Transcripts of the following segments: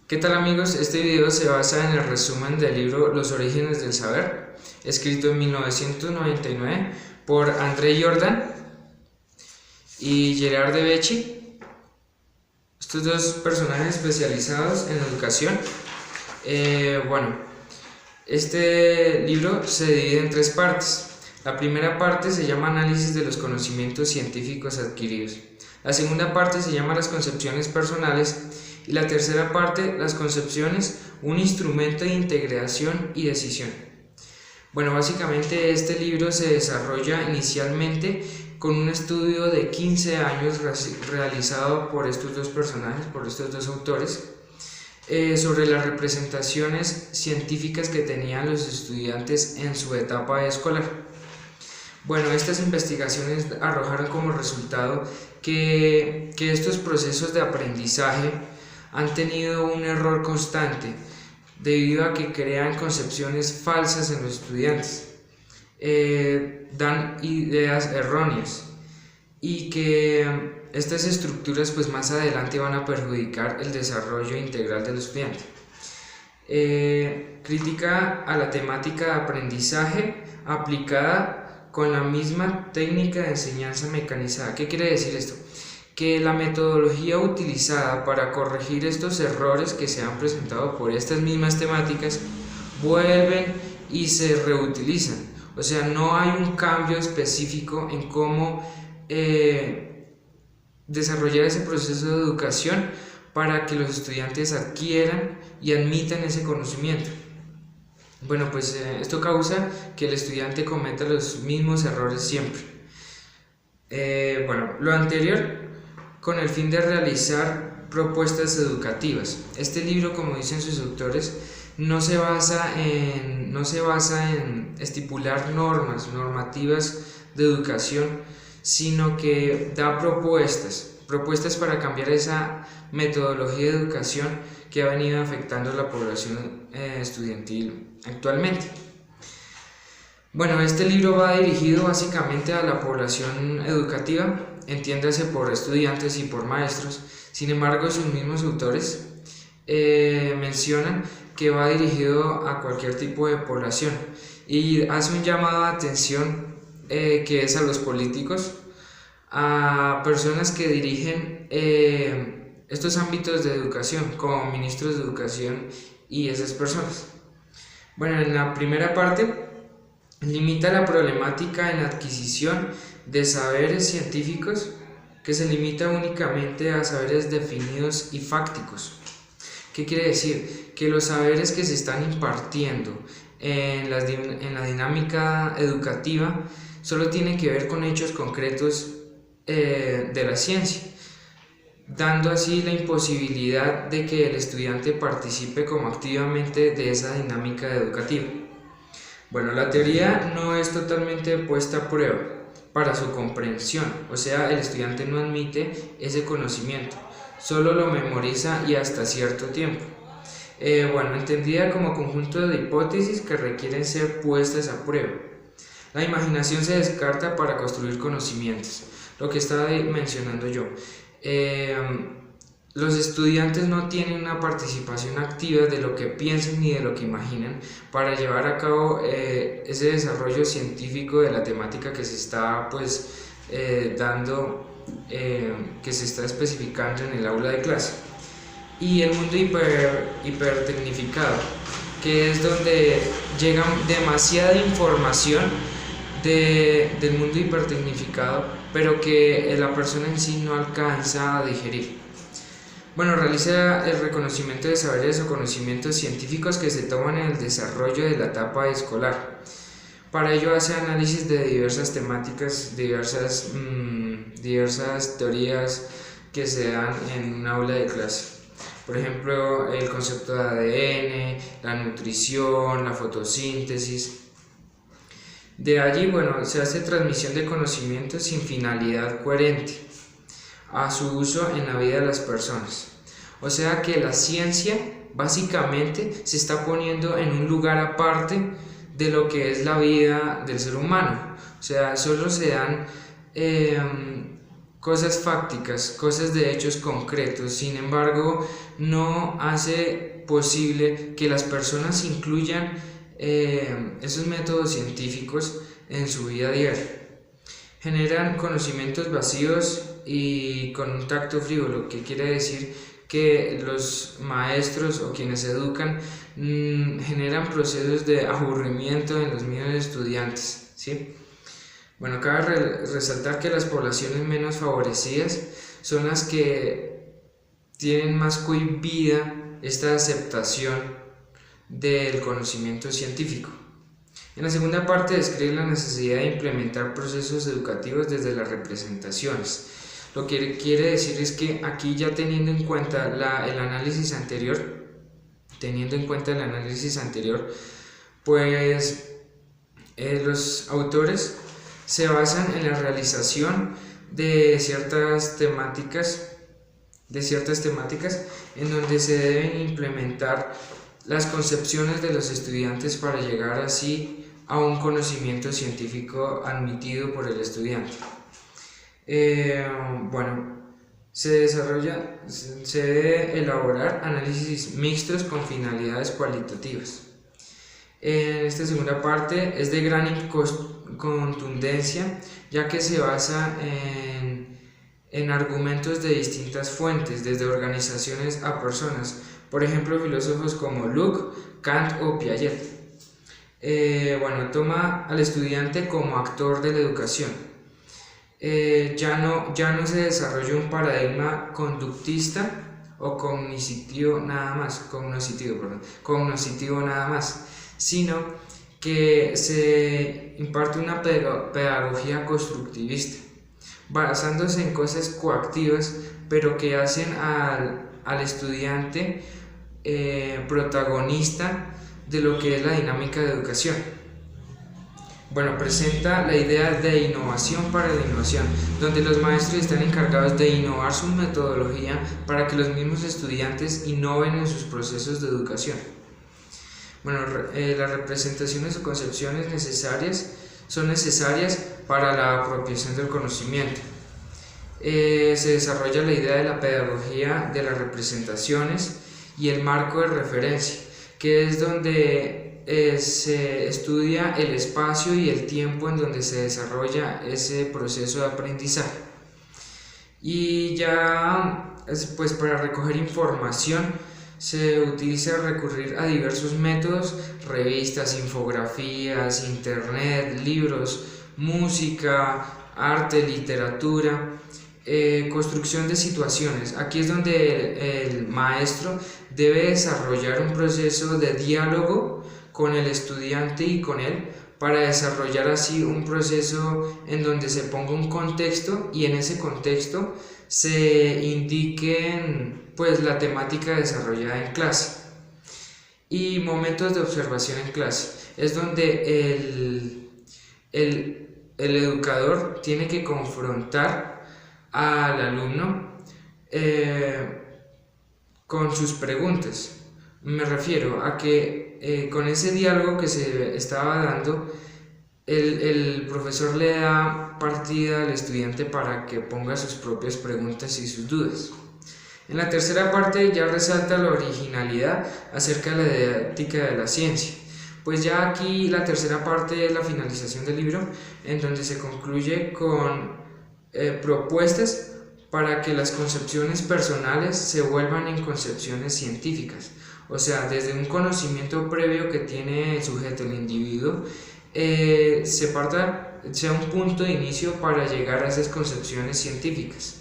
¿Qué tal amigos? Este video se basa en el resumen del libro Los orígenes del saber, escrito en 1999 por André Jordan y Gerard de Becci. Estos dos personajes especializados en educación. Este libro se divide en tres partes. La primera parte se llama Análisis de los conocimientos científicos adquiridos. La segunda parte se llama Las concepciones personales. Y la tercera parte, las concepciones, un instrumento de integración y decisión. Bueno, básicamente este libro se desarrolla inicialmente con un estudio de 15 años realizado por estos dos personajes, por estos dos autores, sobre las representaciones científicas que tenían los estudiantes en su etapa escolar. Bueno, estas investigaciones arrojaron como resultado que estos procesos de aprendizaje han tenido un error constante debido a que crean concepciones falsas en los estudiantes, dan ideas erróneas y que estas estructuras pues más adelante van a perjudicar el desarrollo integral del estudiante. Critica a la temática de aprendizaje aplicada con la misma técnica de enseñanza mecanizada. ¿Qué quiere decir esto? Que la metodología utilizada para corregir estos errores que se han presentado por estas mismas temáticas vuelven y se reutilizan. O sea, no hay un cambio específico en cómo desarrollar ese proceso de educación para que los estudiantes adquieran y admitan ese conocimiento. Bueno, pues esto causa que el estudiante cometa los mismos errores siempre. Lo anterior con el fin de realizar propuestas educativas. Este libro, como dicen sus autores, no se basa en estipular normativas de educación, sino que da propuestas para cambiar esa metodología de educación que ha venido afectando a la población estudiantil actualmente. Bueno, este libro va dirigido básicamente a la población educativa, entiéndase por estudiantes y por maestros. Sin embargo, sus mismos autores mencionan que va dirigido a cualquier tipo de población y hace un llamado de atención que es a los políticos, a personas que dirigen estos ámbitos de educación, como ministros de educación y esas personas. Bueno, en la primera parte limita la problemática en la adquisición de saberes científicos que se limita únicamente a saberes definidos y fácticos. ¿Qué quiere decir? Que los saberes que se están impartiendo en la dinámica educativa solo tienen que ver con hechos concretos de la ciencia, dando así la imposibilidad de que el estudiante participe como activamente de esa dinámica educativa. Bueno, la teoría no es totalmente puesta a prueba para su comprensión, o sea, el estudiante no admite ese conocimiento, solo lo memoriza y hasta cierto tiempo. Entendida como conjunto de hipótesis que requieren ser puestas a prueba. La imaginación se descarta para construir conocimientos, lo que estaba mencionando yo. Los estudiantes no tienen una participación activa de lo que piensan ni de lo que imaginan para llevar a cabo ese desarrollo científico de la temática que se está que se está especificando en el aula de clase. Y el mundo hipertecnificado, que es donde llega demasiada información del mundo hipertecnificado, pero que la persona en sí no alcanza a digerir. Bueno, realiza el reconocimiento de saberes o conocimientos científicos que se toman en el desarrollo de la etapa escolar. Para ello hace análisis de diversas temáticas, diversas teorías que se dan en un aula de clase. Por ejemplo, el concepto de ADN, la nutrición, la fotosíntesis. De allí, se hace transmisión de conocimientos sin finalidad coherente a su uso en la vida de las personas. O sea que la ciencia básicamente se está poniendo en un lugar aparte de lo que es la vida del ser humano. O sea, solo se dan cosas fácticas, cosas de hechos concretos. Sin embargo, no hace posible que las personas incluyan esos métodos científicos en su vida diaria. Generan conocimientos vacíos y con un tacto frívolo, que quiere decir que los maestros o quienes educan generan procesos de aburrimiento en los mismos estudiantes, ¿sí? Bueno, cabe resaltar que las poblaciones menos favorecidas son las que tienen más cohibida esta aceptación del conocimiento científico. En la segunda parte describe la necesidad de implementar procesos educativos desde las representaciones. Lo que quiere decir es que aquí, ya teniendo en cuenta el análisis anterior, pues los autores se basan en la realización de ciertas temáticas en donde se deben implementar las concepciones de los estudiantes para llegar así a un conocimiento científico admitido por el estudiante. Se debe elaborar análisis mixtos con finalidades cualitativas. En esta segunda parte es de gran contundencia, ya que se basa en argumentos de distintas fuentes, desde organizaciones a personas, por ejemplo filósofos como Locke, Kant o Piaget. Toma al estudiante como actor de la educación. Ya no se desarrolla un paradigma conductista o cognoscitivo nada más, sino que se imparte una pedagogía constructivista, basándose en cosas coactivas, pero que hacen al estudiante protagonista de lo que es la dinámica de educación. Presenta la idea de innovación para la innovación, donde los maestros están encargados de innovar su metodología para que los mismos estudiantes innoven en sus procesos de educación. Las representaciones o concepciones son necesarias para la apropiación del conocimiento. Se desarrolla la idea de la pedagogía de las representaciones y el marco de referencia, que es donde se estudia el espacio y el tiempo en donde se desarrolla ese proceso de aprendizaje. Y ya para recoger información se utiliza recurrir a diversos métodos: revistas, infografías, internet, libros, música, arte, literatura, construcción de situaciones. Aquí es donde el maestro debe desarrollar un proceso de diálogo con el estudiante y con él, para desarrollar así un proceso en donde se ponga un contexto y en ese contexto se indiquen la temática desarrollada en clase. Y momentos de observación en clase es donde el educador tiene que confrontar al alumno con sus preguntas. Me refiero a que con ese diálogo que se estaba dando, el profesor le da partida al estudiante para que ponga sus propias preguntas y sus dudas. En la tercera parte ya resalta la originalidad acerca de la didáctica de la ciencia. Pues ya aquí la tercera parte es la finalización del libro, en donde se concluye con propuestas para que las concepciones personales se vuelvan en concepciones científicas. O sea, desde un conocimiento previo que tiene el sujeto, el individuo, sea un punto de inicio para llegar a esas concepciones científicas.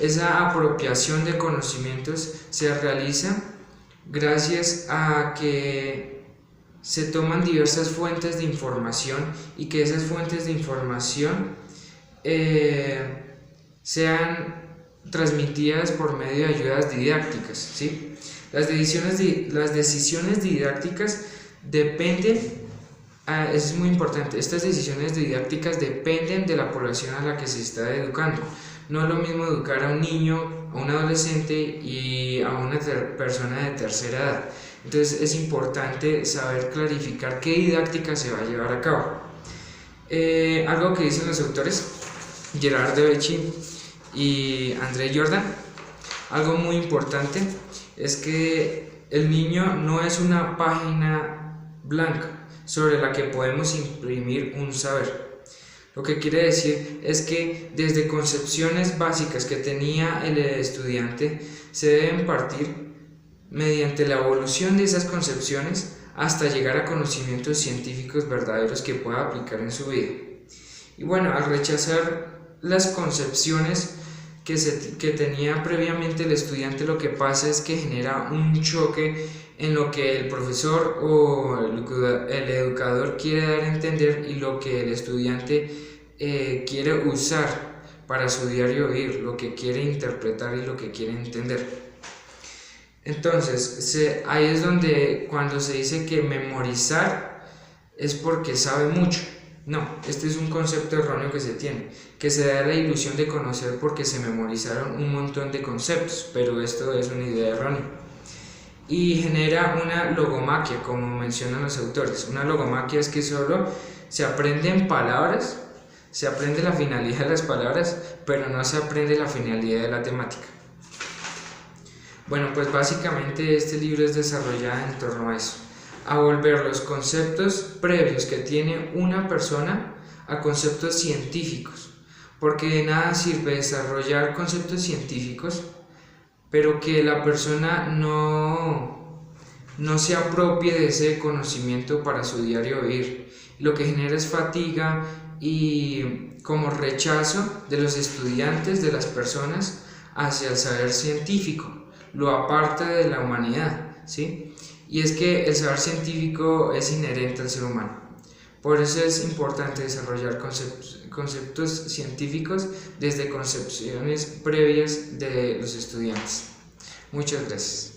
Esa apropiación de conocimientos se realiza gracias a que se toman diversas fuentes de información y que esas fuentes de información sean transmitidas por medio de ayudas didácticas, ¿sí? Las decisiones didácticas dependen, es muy importante, estas decisiones didácticas dependen de la población a la que se está educando. No es lo mismo educar a un niño, a un adolescente y a una persona de tercera edad. Entonces es importante saber clarificar qué didáctica se va a llevar a cabo. Algo que dicen los autores Gerard de Becci y André Jordan. Algo muy importante es que el niño no es una página blanca sobre la que podemos imprimir un saber. Lo que quiere decir es que desde concepciones básicas que tenía el estudiante se deben partir mediante la evolución de esas concepciones hasta llegar a conocimientos científicos verdaderos que pueda aplicar en su vida. Y bueno, al rechazar las concepciones que tenía previamente el estudiante, lo que pasa es que genera un choque en lo que el profesor o el educador quiere dar a entender y lo que el estudiante quiere usar para su diario vivir, lo que quiere interpretar y lo que quiere entender. Entonces, ahí es donde cuando se dice que memorizar es porque sabe mucho. No, este es un concepto erróneo que se tiene, que se da la ilusión de conocer porque se memorizaron un montón de conceptos, pero esto es una idea errónea. Y genera una logomaquia, como mencionan los autores. Una logomaquia es que solo se aprenden palabras, se aprende la finalidad de las palabras, pero no se aprende la finalidad de la temática. Bueno, pues básicamente este libro es desarrollado en torno a eso, a volver los conceptos previos que tiene una persona a conceptos científicos, porque de nada sirve desarrollar conceptos científicos, pero que la persona no se apropie de ese conocimiento para su diario vivir. Lo que genera es fatiga y como rechazo de los estudiantes, de las personas, hacia el saber científico, lo aparta de la humanidad, ¿sí? Y es que el saber científico es inherente al ser humano. Por eso es importante desarrollar conceptos científicos desde concepciones previas de los estudiantes. Muchas gracias.